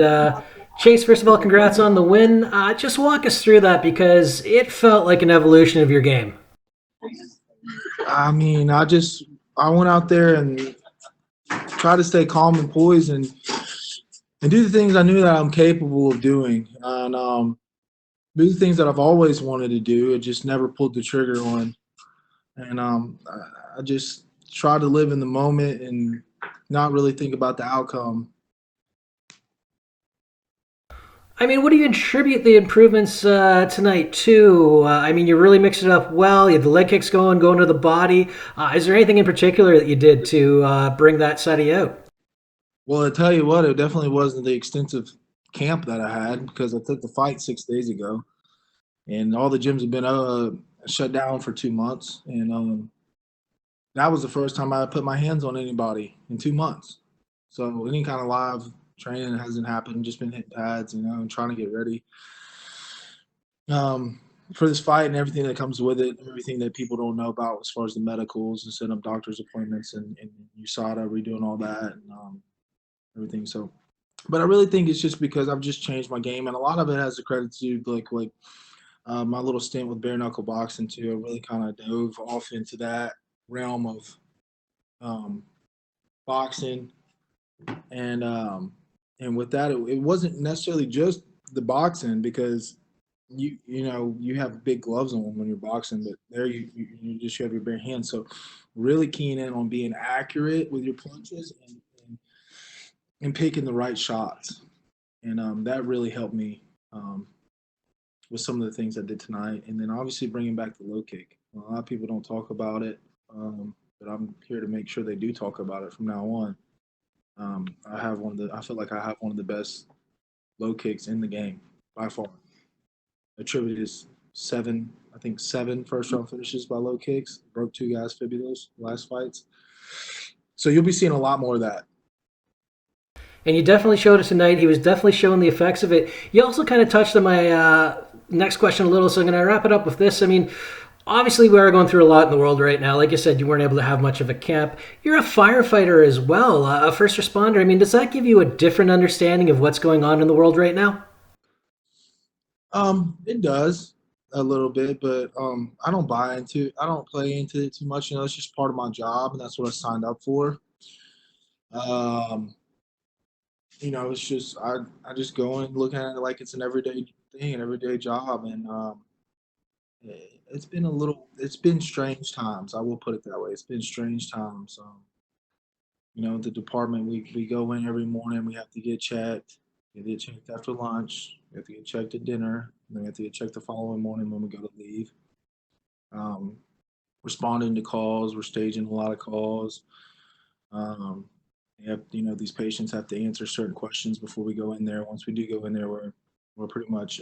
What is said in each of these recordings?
Uh, Chase, first of all, congrats on the win. Just walk us through that because it felt like an evolution of your game. I mean, I went out there and tried to stay calm and poised and do the things I knew that I'm capable of doing, and do the things that I've always wanted to do. and just never pulled the trigger on. And I just try to live in the moment and not really think about the outcome. I mean, what do you attribute the improvements tonight to? You really mixed it up well. You had the leg kicks going to the body. Is there anything in particular that you did to bring that side of you out? Well, I tell you what, it definitely wasn't the extensive camp that I had because I took the fight 6 days ago, and all the gyms have been shut down for 2 months, and that was the first time I put my hands on anybody in 2 months. So any kind of live training hasn't happened. Just been hitting pads, and trying to get ready um, for this fight and everything that comes with it. Everything that people don't know about as far as the medicals and setting up doctor's appointments and USADA redoing all that and everything. So, but I really think it's just because I've just changed my game, and a lot of it has to credit to like my little stint with bare knuckle boxing too. I really kind of dove off into that realm of um, boxing, and with that, it wasn't necessarily just the boxing because you have big gloves on when you're boxing, but there you have your bare hands. So really keying in on being accurate with your punches and picking the right shots, and that really helped me with some of the things I did tonight, and then obviously bringing back the low kick. A lot of people don't talk about it, but I'm here to make sure they do talk about it from now on. I feel like I have one of the best low kicks in the game by far. Attributed seven, I think seven first round finishes by low kicks. Broke two guys' fibulas last fights. So you'll be seeing a lot more of that. And you definitely showed it tonight. He was definitely showing the effects of it. You also kind of touched on my next question a little, so I'm going to wrap it up with this. I mean, obviously, we are going through a lot in the world right now. Like you said, you weren't able to have much of a camp. You're a firefighter as well, a first responder. I mean, does that give you a different understanding of what's going on in the world right now? It does a little bit, but I don't play into it too much. It's just part of my job, and that's what I signed up for. Um, it's just I just go and look at it like it's an everyday thing, an everyday job, and it's been strange times. I will put it that way. It's been strange times. The department we go in every morning. We have to get checked. We get checked after lunch. We have to get checked at dinner. And then we have to get checked the following morning when we go to leave. Um, Responding to calls. We're staging a lot of calls. Um, these patients have to answer certain questions before we go in there. Once we do go in there, we're pretty much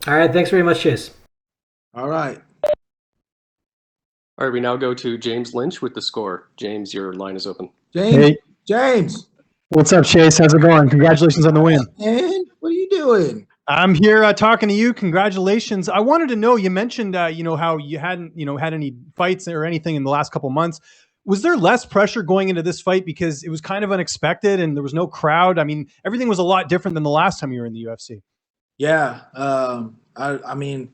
All right, thanks very much, Chase. all right. All right, we now go to James Lynch with the score. James, your line is open. James, Hey, James, what's up, Chase? How's it going? Congratulations on the win. man, what are you doing? I'm here talking to you. Congratulations. I wanted to know, you mentioned, how you hadn't, had any fights or anything in the last couple months. Was there less pressure going into this fight because it was kind of unexpected and there was no crowd? I mean, everything was a lot different than the last time you were in the UFC. Yeah, I mean,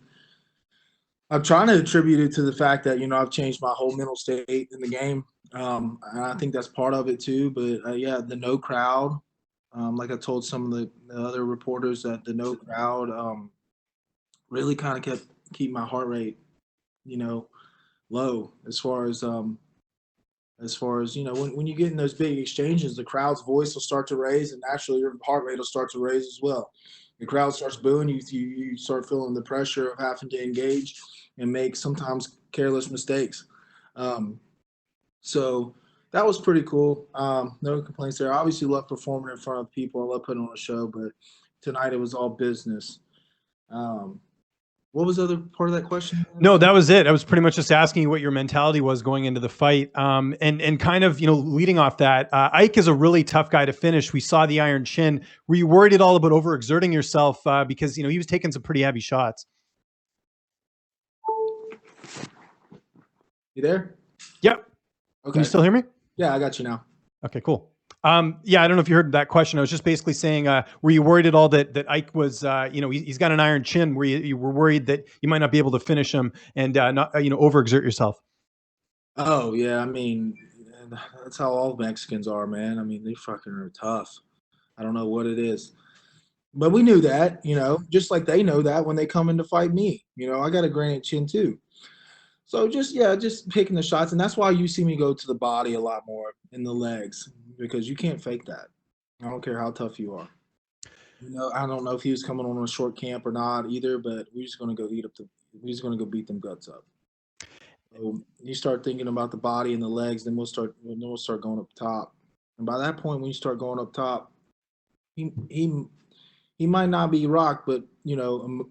I'm trying to attribute it to the fact that I've changed my whole mental state in the game, and I think that's part of it too. But yeah, the no crowd, like I told some of the other reporters, that the no crowd really kind of keep my heart rate, you know, low as far as when you get in those big exchanges, the crowd's voice will start to raise, and naturally your heart rate will start to raise as well. The crowd starts booing you start feeling the pressure of having to engage and make sometimes careless mistakes. Um, so that was pretty cool. No complaints there. I obviously love performing in front of people. I love putting on a show, but tonight it was all business. Um, What was the other part of that question? No, that was it. I was pretty much just asking you what your mentality was going into the fight. And kind of, leading off that, Ike is a really tough guy to finish. We saw the iron chin. Were you worried at all about overexerting yourself? Because, he was taking some pretty heavy shots. You there? Yep. Okay. Can you still hear me? Yeah, I got you now. Okay, cool. Yeah, I don't know if you heard that question. I was just basically saying, were you worried at all that Ike was, he's got an iron chin, where you were worried that you might not be able to finish him and not, overexert yourself? Oh yeah, I mean, that's how all Mexicans are, man. I mean, they fucking are tough. I don't know what it is, but we knew that, just like they know that when they come in to fight me. I got a granite chin too. So just picking the shots, and that's why you see me go to the body a lot more in the legs, because you can't fake that. I don't care how tough you are. I don't know if he was coming on a short camp or not either, but we're just gonna go beat them guts up. So you start thinking about the body and the legs, then we'll start going up top. And by that point, when you start going up top, he he he might not be rocked, but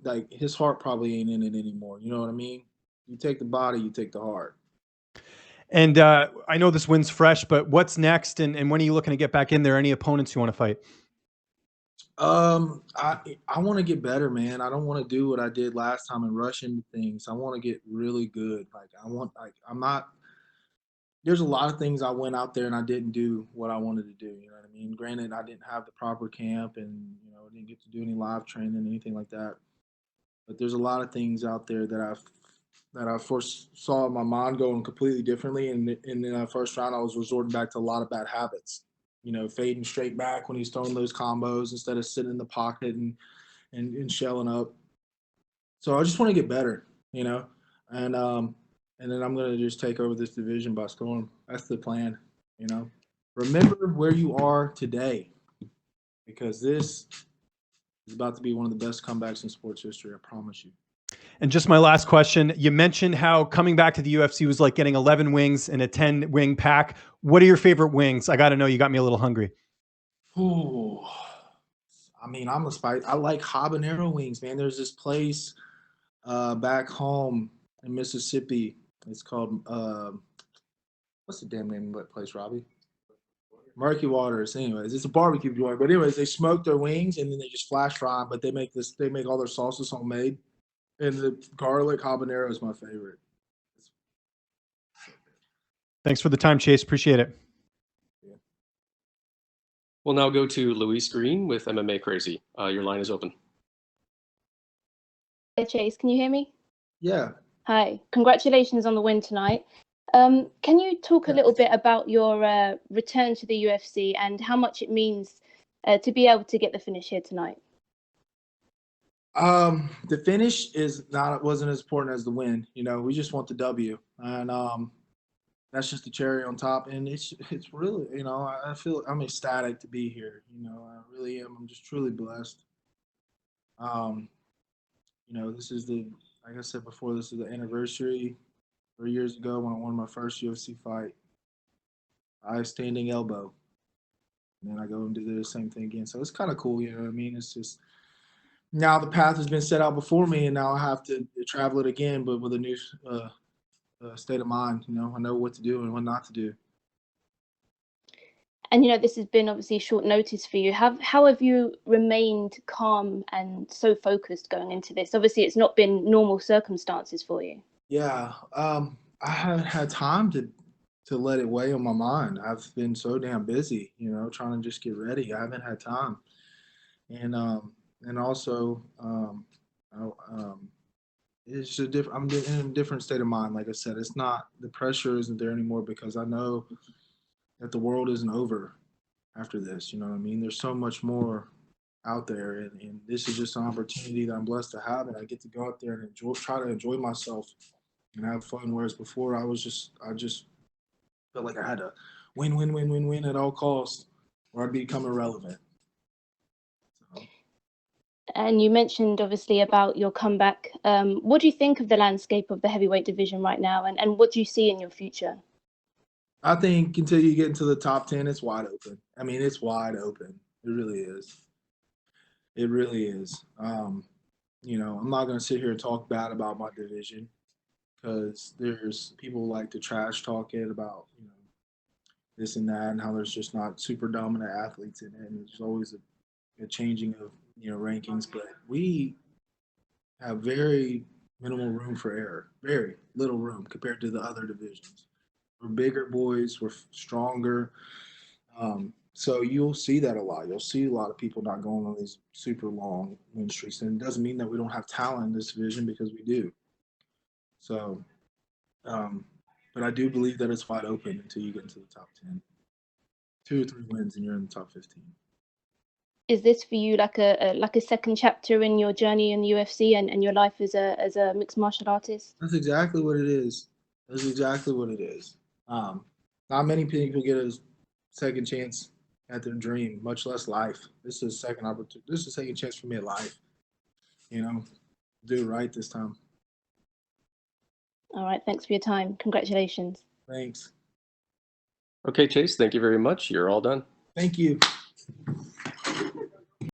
like his heart probably ain't in it anymore. You know what I mean? You take the body, you take the heart. And I know this win's fresh, but what's next? And when are you looking to get back in there? Any opponents you want to fight? I want to get better, man. I don't want to do what I did last time and rush into things. I want to get really good. I'm not. There's a lot of things I went out there and I didn't do what I wanted to do. You know what I mean? Granted, I didn't have the proper camp and I didn't get to do any live training, anything like that. But there's a lot of things out there that I first saw in my mind going completely differently. And in the first round, I was resorting back to a lot of bad habits. Fading straight back when he's throwing those combos instead of sitting in the pocket and shelling up. So I just want to get better, and and then I'm gonna just take over this division by storm. That's the plan, you know. Remember where you are today, because this is about to be one of the best comebacks in sports history. I promise you. And just my last question, you mentioned how coming back to the UFC was like getting 11 wings in a 10 wing pack. What are your favorite wings? I got to know, you got me a little hungry. Ooh, I mean, I'm a spice. I like habanero wings, man. There's this place back home in Mississippi. It's called what's the damn name of that place, Robbie? Murky Waters. Anyways, it's a barbecue joint. But anyways, they smoke their wings and then they just flash fry them. But they make this. They make all their sauces homemade, and the garlic habanero is my favorite. Thanks for the time, Chase. Appreciate it. Yeah. We'll now go to Luis Green with MMA Crazy. Your line is open. Hey Chase, can you hear me? Yeah. Hi, congratulations on the win tonight. Can you talk a little bit about your return to the UFC and how much it means to be able to get the finish here tonight? The finish wasn't as important as the win. We just want the W, and that's just the cherry on top. And it's really, I feel I'm ecstatic to be here. I really am. I'm just truly blessed. This is like I said before, this is the anniversary 3 years ago when I won my first UFC fight. I standing elbow. And then I go and do the same thing again. So it's kind of cool, you know what I mean? It's just now the path has been set out before me, and now I have to travel it again, but with a new state of mind. I know what to do and what not to do. And this has been obviously short notice for you. How have you remained calm and so focused going into this? Obviously, it's not been normal circumstances for you. Yeah, I haven't had time to let it weigh on my mind. I've been so damn busy, trying to just get ready. I haven't had time, and also it's just I'm in a different state of mind. Like I said, it's not the pressure isn't there anymore because I know that the world isn't over after this. You know what I mean? There's so much more out there, and this is just an opportunity that I'm blessed to have, and I get to go out there and try to enjoy myself and have fun. Whereas before, I just felt like I had to win at all costs, or I'd become irrelevant. So. And you mentioned obviously about your comeback. What do you think of the landscape of the heavyweight division right now, and what do you see in your future? I think until you get into the top 10, it's wide open. I mean, it's wide open. It really is. It really is. I'm not going to sit here and talk bad about my division because there's people who like to trash talk it about, this and that and how there's just not super dominant athletes in it. And there's always a changing of, rankings. But we have very minimal room for error, very little room compared to the other divisions. We're bigger boys, we're stronger. So you'll see that a lot. You'll see a lot of people not going on these super long win streaks. And it doesn't mean that we don't have talent in this division because we do. So, but I do believe that it's wide open until you get into the top 10. 2 or 3 wins and you're in the top 15. Is this for you like a second chapter in your journey in the UFC and your life as a mixed martial artist? That's exactly what it is. That's exactly what it is. Not many people get a second chance at their dream, much less life. This is a second opportunity. This is a second chance for me at life. Do it right this time. All right, thanks for your time. Congratulations. Thanks. Okay, Chase, thank you very much. You're all done. Thank you.